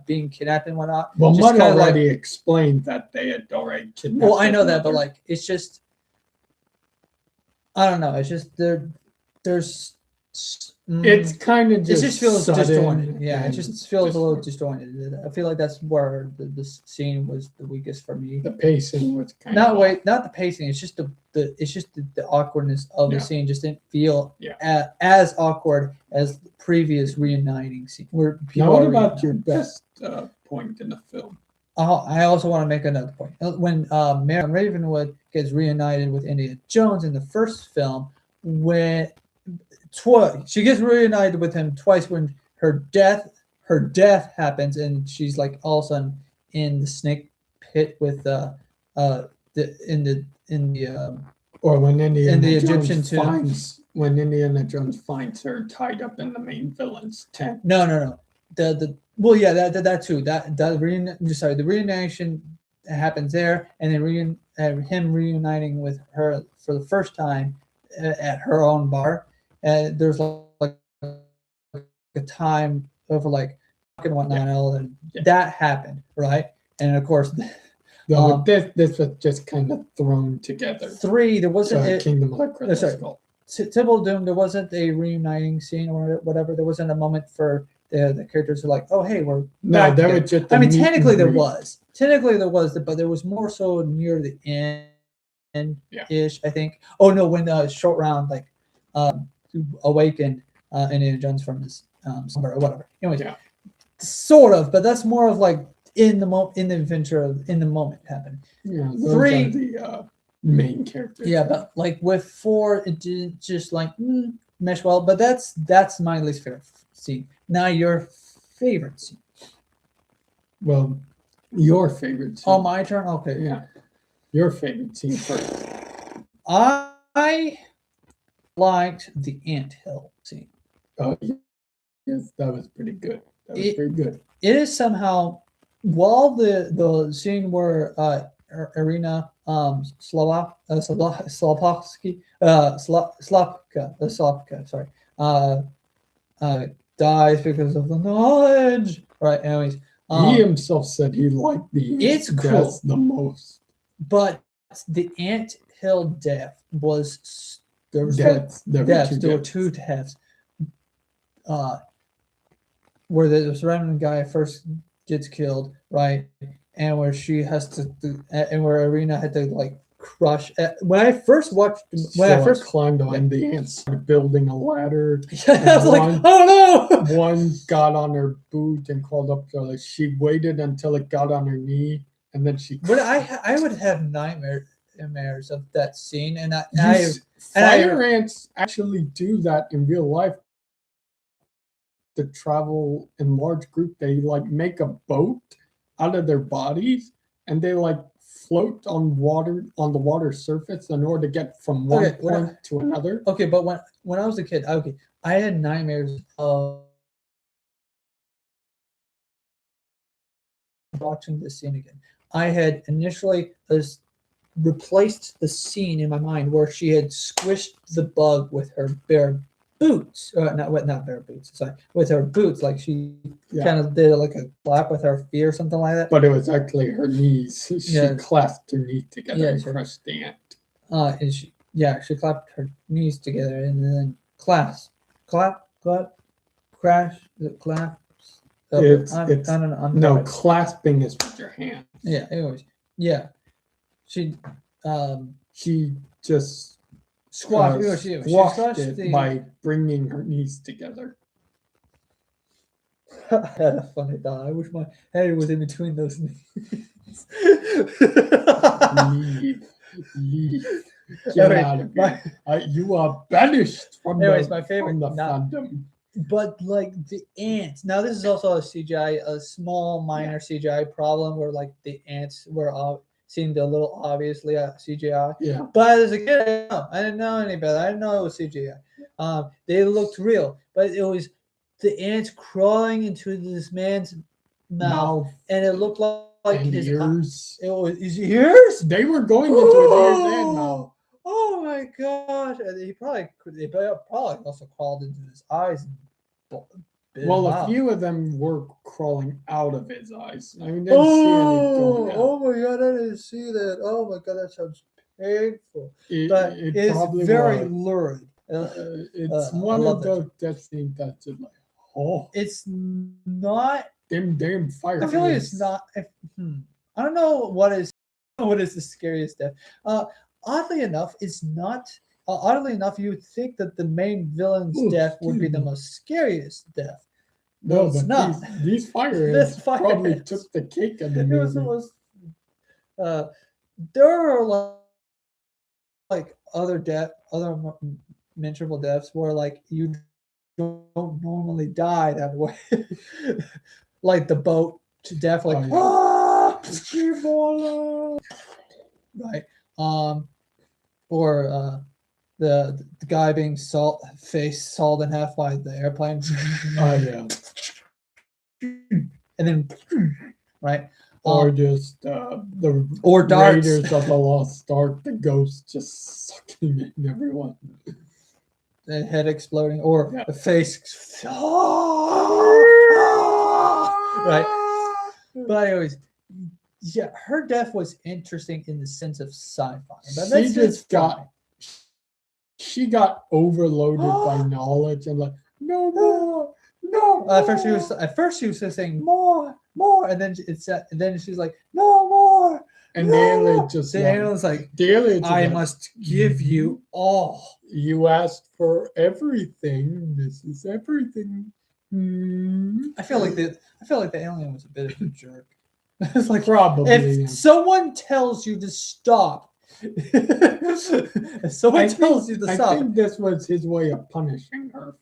being kidnapped and whatnot. Well, just Mud kinda already explained that they had already kidnapped. Well, I know that, but mother. like it's just I don't know. It's just there's It's kind of it just just feels sudden disjointed. Yeah, it and just feels a little just- disjointed. I feel like that's where the scene was the weakest for me. The pacing was kind Not of wait, not the pacing. It's just the awkwardness of the Yeah. scene. Just didn't feel Yeah. as awkward as the previous reuniting scene. Where people Now, what are about your reuniting. best point in the film? I also want to make another point. When Marion Ravenwood gets reunited with Indiana Jones in the first film, when she gets reunited with him twice when her death happens, and she's like all of a sudden in the snake pit with Or when Indiana Egyptian Jones tomb. when Indiana Jones finds her tied up in the main villain's tent. No. Well, yeah, that too. The reunition happens there, and then him reuniting with her for the first time at her own bar. There's like a time of like and whatnot, and all that. Yeah. That happened, right? And of course, No, this was just kind of thrown together. 3 there wasn't Kingdom of the Crystal Skull. Temple of Doom, there wasn't a reuniting scene or whatever. There wasn't a moment for the characters who are like, oh, hey, we're back there together. was just. I mean, technically there was. But there was more so near the end-ish, I think. Oh no, when Short Round like awakened Indiana Jones from his slumber or whatever. Anyways, Yeah. sort of, but that's more of like in the adventure of in the moment happened. Yeah, those 3 are the main characters. Yeah, but like with 4, it did just like mesh well. But that's my least favorite scene. Now your favorite scene. Well, your favorite scene. Oh, my turn. Okay. Yeah, your favorite scene first. I liked the anthill scene. Oh, yes, that was pretty good. That was pretty good. It is somehow while the scene where Irina Slapka, dies because of the knowledge. Right. Anyways, He himself said he liked the It's cool. death the most. but the anthill death was there was Deaths. There there were were 2 deaths. Where the random guy first gets killed, right? And where she has to, and where Irina had to like crush. When I first watched, I climbed on the ants, started building a ladder. I was like, oh no! One got on her boot and crawled up to her. She waited until it got on her knee, and then she. But I would have nightmares of that scene, and fire ants actually do that in real life. To travel in large group, they like make a boat out of their bodies, and they like float on the water surface in order to get from one point to another. Okay, but when I was a kid, I had nightmares of watching this scene again. I had initially replaced the scene in my mind where she had squished the bug with her bare boots, not bare boots, sorry, with her boots, like she kind of did like a slap with her feet or something like that. But it was actually her knees. She clasped her knees together and crushed the ant. And she clapped her knees together and then clap, crash, clap. I don't know. Clasping is with your hands. Yeah. Anyways, yeah, she She just squashed, squashed squashed it by bringing her knees together. I had a funny thought. I wish my head was in between those knees. Leave. Get Anyway, out of here. You are banished from anyways, the, my favorite, from the not, fandom. but like the ants. Now this is also a CGI, a small minor CGI problem where like the ants were all seemed a little obviously CGI. Yeah. But as a kid, I didn't know any better. I didn't know it was CGI. They looked real, but it was the ants crawling into this man's mouth, and it looked like his ears. It was his ears. They were going into his ears and mouth. Oh my gosh! And they probably also crawled into his eyes. Well, a few of them were crawling out of his eyes. I mean, didn't see any going out. Oh my god! I didn't see that. Oh my god, that sounds painful. But it's probably very was. lurid. It's one of those death scenes that's just like, oh, it's not. Them damn fire. I feel like it's not. I don't know what is the scariest death. Oddly enough, it's not. Oddly enough, you would think that the main villain's death would be the most scariest death. No, it's but not. These fire ants probably took the cake of the movie. It was the most. There are like other mentionable deaths where like you don't normally die that way, like the boat to death, like right, or the guy being sawed in half by the airplane. Oh yeah, and then right. Or just or darts. Raiders of the Lost Ark, the ghost just sucking in everyone. The head exploding, or the face. Right. But anyways, yeah, her death was interesting in the sense of sci-fi. But she got overloaded by knowledge and like, no. At first she was just saying more, and then she's like, no more. And the alien just I must give you all. You asked for everything. This is everything. I feel like the alien was a bit of a jerk. It's like, probably if someone tells you to stop, if someone tells you to stop, I think this was his way of punishing her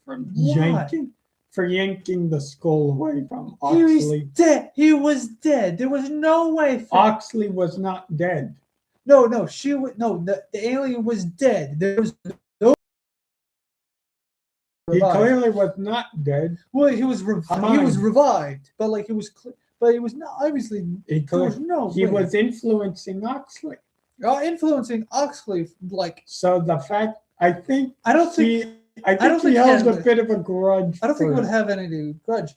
for yanking the skull away from Oxley. He was dead. There was no way. Oxley was not dead. No. The alien was dead. There was no. He clearly was not dead. Well, he was revived, but like he was not obviously. He was influencing Oxley. Influencing Oxley, like so. The fact I think he held a bit of a grudge. I don't think it would have any grudge.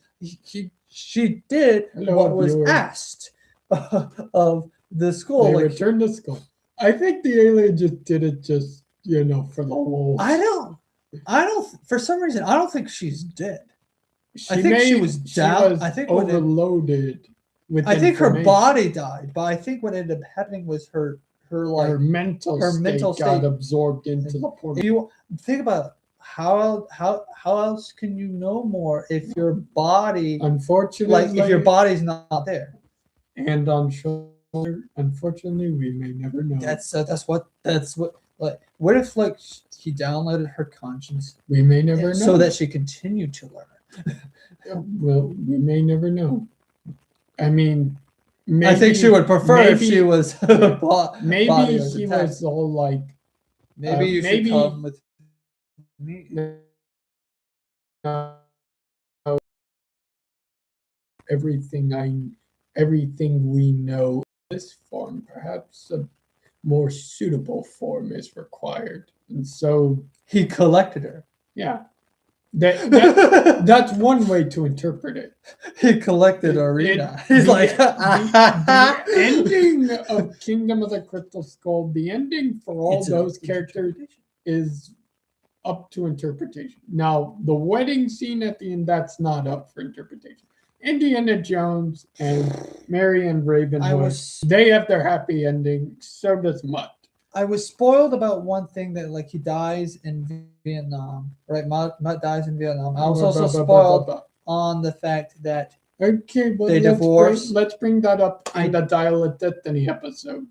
She did what was asked of the school. They returned the skull. I think the alien just did it for the whole. I don't. For some reason, I don't think she's dead. I think she was down. I think overloaded. I think her body died, but I think what ended up happening was her mental state got absorbed into the portal. If you think about it, how else can you know more if your body, unfortunately, if your body's not there? And unfortunately, we may never know. That's what like. What if like he downloaded her conscience? We may never know, so that she continued to learn. Well, we may never know. I mean, maybe, I think she would prefer if she was. Maybe he was all like. Maybe you should come with me. Everything we know in this form, perhaps a more suitable form is required, and so he collected her. Yeah, that's one way to interpret it. He collected Arena. He's like the ending of Kingdom of the Crystal Skull. The ending for all those characters is up to interpretation. Now, the wedding scene at the end, that's not up for interpretation. Indiana Jones and Mary and Ravenwood, they have their happy ending. So does Mutt. I was spoiled about one thing that like he dies in Vietnam, right? Mutt dies in Vietnam. I was also spoiled on the fact that okay, well they divorce. Let's bring that up in the Dial of Destiny episode.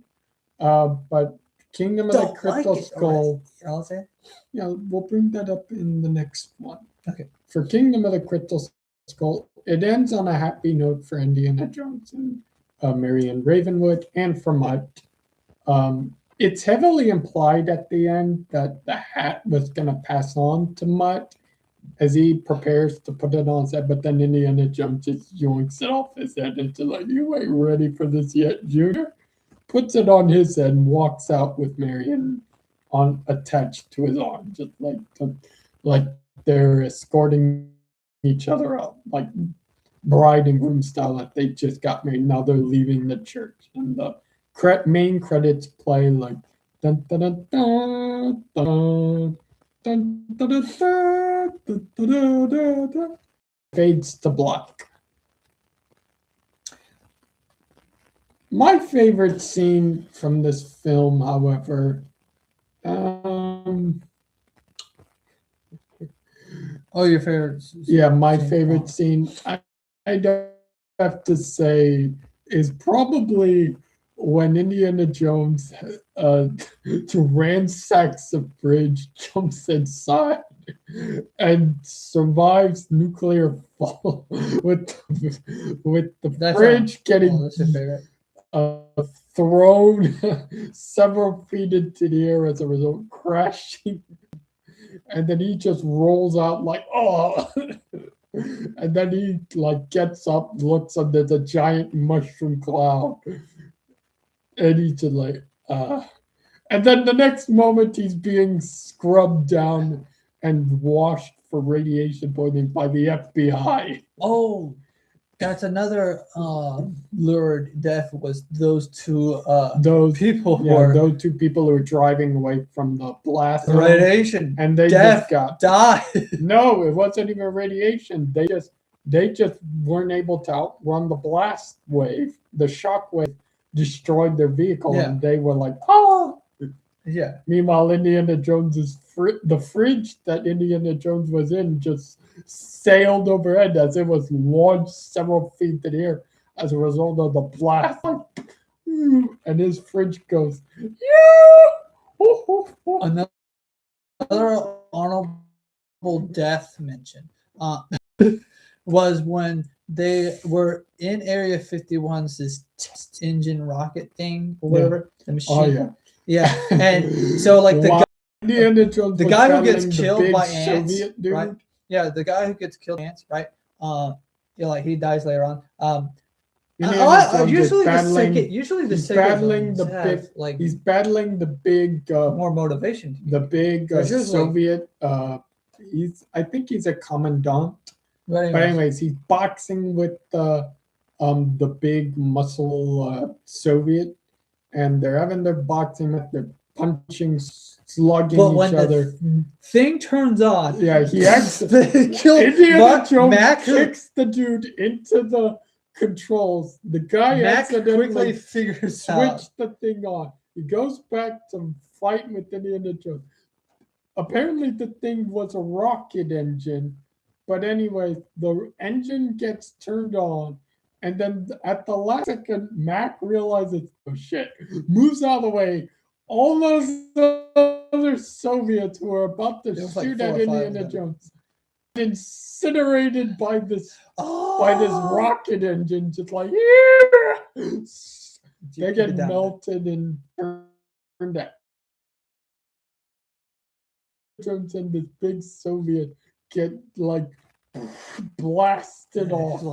But Kingdom of the Crystal Skull. I'll say. Yeah, we'll bring that up in the next one. Okay. For Kingdom of the Crystal Skull, it ends on a happy note for Indiana Jones and Marion Ravenwood, and for Mutt. It's heavily implied at the end that the hat was going to pass on to Mutt as he prepares to put it on his head, but then Indiana Jones just yoinks it off his head and just like, you ain't ready for this yet, Junior. Puts it on his head and walks out with Marion on attached to his arm, just like they're escorting each other out, like bride and groom style, that they just got married. Now they're leaving the church, and the main credits play like dun dun dun dun dun dun dun dun dun dun dun dun, fades to black. My favorite scene from this film, however, your favorite? Yeah, my favorite scene, I have to say, is probably when Indiana Jones ransacks the bridge, jumps inside, and survives nuclear fall with the bridge getting thrown several feet into the air as a result, crashing. And then he just rolls out like, oh. And then he like gets up, looks up, there's a giant mushroom cloud. And he's just like, And then the next moment he's being scrubbed down and washed for radiation poisoning by the FBI. Oh, that's another lurid death, was those two people those two people who were driving away from the blast radiation, and they just died. No, it wasn't even radiation. They just weren't able to outrun the blast wave. The shock wave destroyed their vehicle, and they were like, oh. Yeah. Meanwhile, Indiana Jones's the fridge that Indiana Jones was in just sailed overhead as it was launched several feet in the air as a result of the blast. And his fridge goes, yeah! Another honorable death mention was when they were in Area 51's this test engine rocket thing or whatever, the machine. Oh, yeah. Yeah, and so like the guy who gets killed by ants, right? Yeah, the guy who gets killed by ants, right? Like he dies later on. Usually the second he's battling the big more motivation. The big Soviet. I think he's a commandant. But anyways, he's boxing with the big muscle Soviet. And they're having their boxing match. They're punching, slugging each other. Thing turns on. Yeah, he accidentally Indiana Jones kicks the dude into the controls. The guy accidentally figures switched the thing on. He goes back to fighting with Indiana Jones. Apparently, the thing was a rocket engine. But anyway, the engine gets turned on. And then at the last second, Mac realizes, oh shit, moves out of the way. All those other Soviets who are about to shoot at Indiana Jones, incinerated by this rocket engine, just like, yeah! They get melted and turned out. Jones and this big Soviet get like blasted off.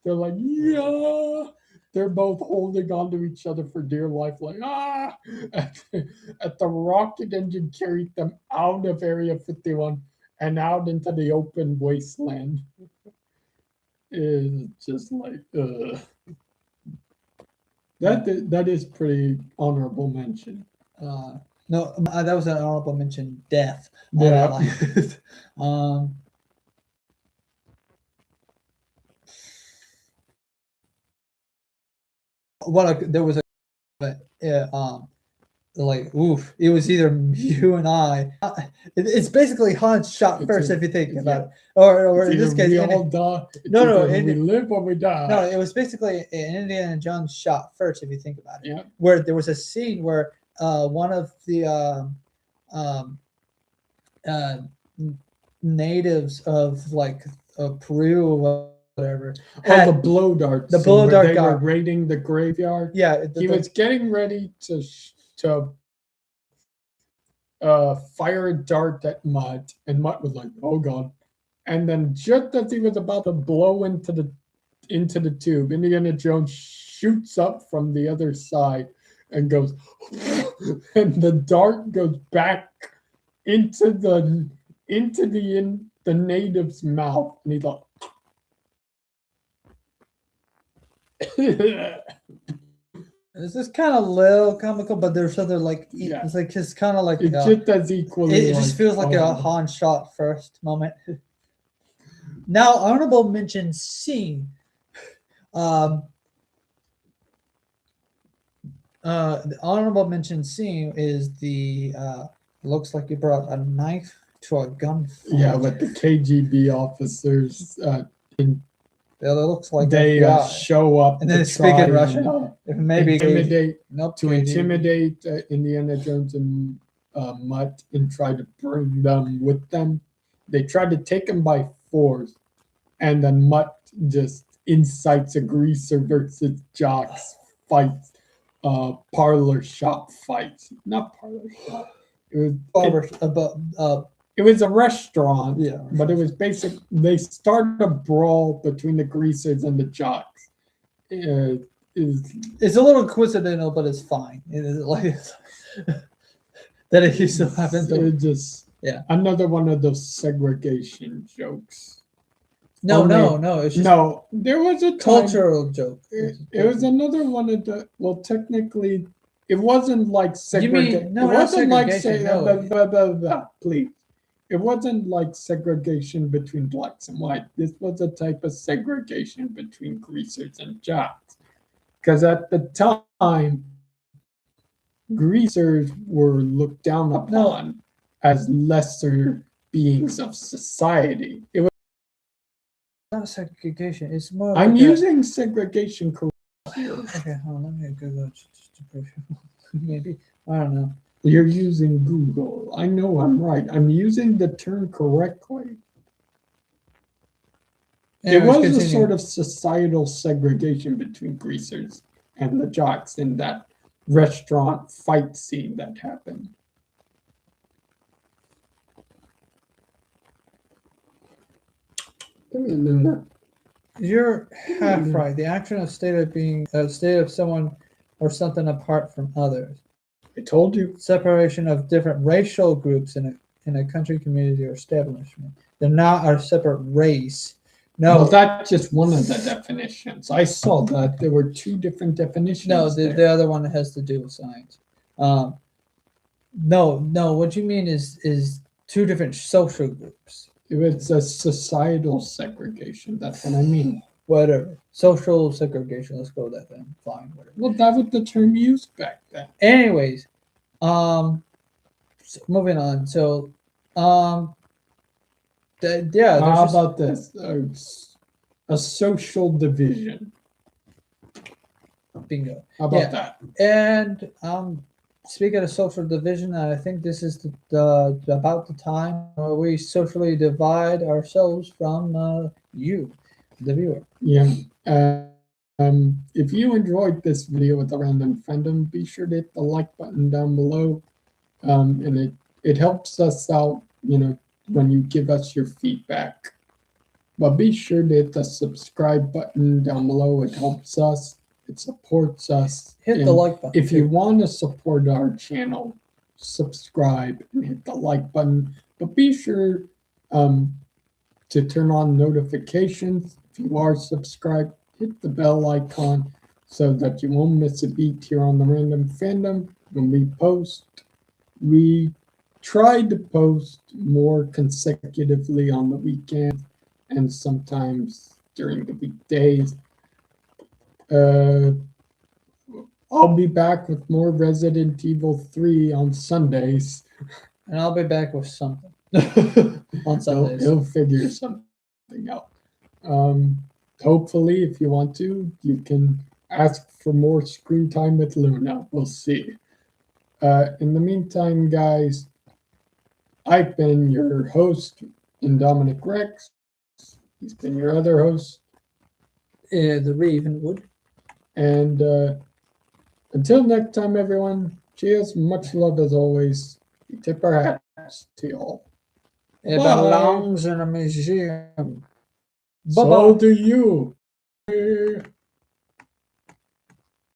They're like, yeah. They're both holding on to each other for dear life, like, ah. At the rocket engine carried them out of Area 51 and out into the open wasteland. It's just like, that is pretty honorable mention. No, that was an honorable mention. Death. Yeah. There was a like, oof, it was either you and I. It's basically Hans shot first, if you think about it. Or It's in this either case, we all die. It's no, either we live or we die. no, it was basically an Indiana Jones shot first, if you think about it. Yeah. Where there was a scene where one of the um, uh, natives of like Peru or whatever. Oh, the blow dart. The blow dart they guy. were raiding the graveyard. Yeah, he was getting ready to fire a dart at Mutt, and Mutt was like, "Oh God!" And then just as he was about to blow into the tube, Indiana Jones shoots up from the other side and goes, and the dart goes back into the native's mouth, and he's like. It's just kind of little comical, but there's other like Yeah. it's like just kind of like It's just as equally. it just feels like a Han shot first moment. Now, honorable mention scene. The honorable mention scene is the looks like you brought a knife to a gunfight. Yeah, but the KGB officers in Yeah, that looks like they show up and then to speak try in Russian. maybe intimidate KGB. Indiana Jones and Mutt and try to bring them with them. They tried to take him by force, and then Mutt just incites a greaser versus jocks fight, parlor shop fight. Not parlor shop. It was it was a restaurant, Yeah, but it was basic. They started a brawl between the greasers and the jocks. It's a little coincidental, but it's fine. It is like that it used to happen. It just another one of those segregation jokes. No. It's just no. There was a cultural joke. It was another one of the. Well, technically, it wasn't like segregation. No, it wasn't like please. It wasn't like segregation between blacks and white. This was a type of segregation between greasers and jocks. Because at the time, greasers were looked down upon as lesser beings of society. It was not segregation. It's more. I'm using segregation correctly. Okay, hold on. Let me Google maybe. I don't know. You're using Google. I know I'm right. I'm using the term correctly. It was a sort of societal segregation between greasers and the jocks in that restaurant fight scene that happened. You're half right. The action of state of being a state of someone or something apart from others. I told you. Separation of different racial groups in a country, community, or establishment. They're not a separate race. No, well, that's just one of the definitions. I saw that there were two different definitions. No, the other one has to do with science. No. What you mean is two different social groups. It's a societal segregation. That's what I mean. Whatever. Social segregation. Let's go with that then. Fine. Whatever. Well, that was the term used back then. Anyways, so moving on. So, How about this? A social division. Bingo. How about that? And speaking of social division, I think this is the about the time where we socially divide ourselves from you, the viewer. Yeah. If you enjoyed this video with the Random Fandom, be sure to hit the like button down below. And it helps us out, when you give us your feedback. But be sure to hit the subscribe button down below. It helps us. It supports us. Hit the like button. If you want to support our channel, subscribe and hit the like button. But be sure to turn on notifications. If you are subscribed, hit the bell icon so that you won't miss a beat here on the Random Fandom when we post. We try to post more consecutively on the weekend and sometimes during the weekdays. I'll be back with more Resident Evil 3 on Sundays. And I'll be back with something on Sundays. He'll figure something out. Hopefully, if you want to, you can ask for more screen time with Luna. We'll see. In the meantime, guys, I've been your host, Dominic Rex. He's been your other host, The Ravenwood. And until next time, everyone, cheers, much love as always. We tip our hats to y'all. It belongs in a museum. So do you.